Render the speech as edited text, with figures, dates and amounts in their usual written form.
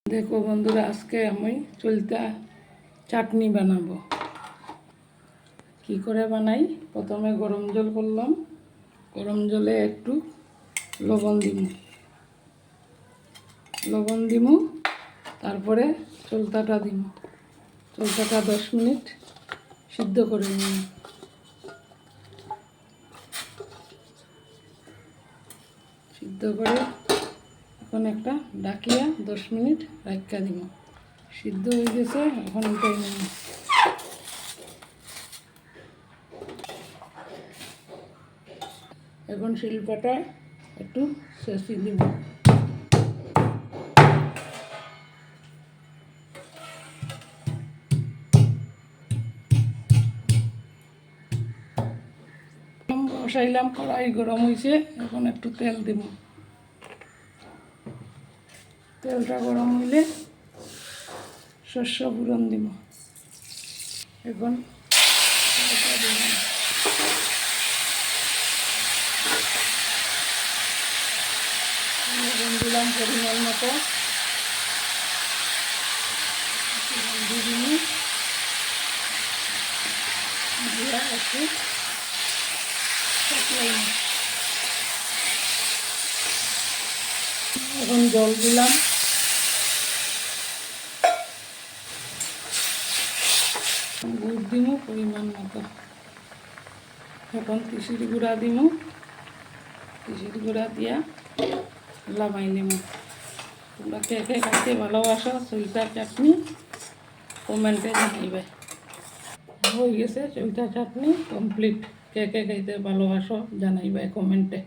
দেখো বন্ধুরা, আজকে আমি চলতা চাটনি বানাবো। কি করে বানাই? প্রথমে গরম জল করলাম, গরম জলে একটু লবণ দিমু, তারপরে চলতাটা দিমু। চলতাটা 10 মিনিট সিদ্ধ করে নিই। সিদ্ধ করে এখন একটা ডাকিয়া 10 মিনিট রাখা দিব। সিদ্ধ হয়ে গেছে, এখন উঠাই নিব। এখন শিলপাটায় একটু ছেঁচি দিব। বসাইলাম, কড়াই গরম হয়েছে, এখন একটু তেল দিব। তেলটা গরম হইলে শস্য ফোড়ন দিব। এখন লবণ দিলাম পরিমাণ মতো, একটু এখন জল দিলাম। গুড় দিব পরিমাণ মতো। এখন তিসির গুঁড়া দিব। তিসির গুঁড়া দিয়া লামাই নেব। তোমরা কে কে খাইতে ভালোবাসো চলতা চাটনি কমেন্টে জানাইবে। হয়ে গেছে চলতা চাটনি কমপ্লিট। কে কে খাইতে ভালোবাসো জানাইবে কমেন্টে।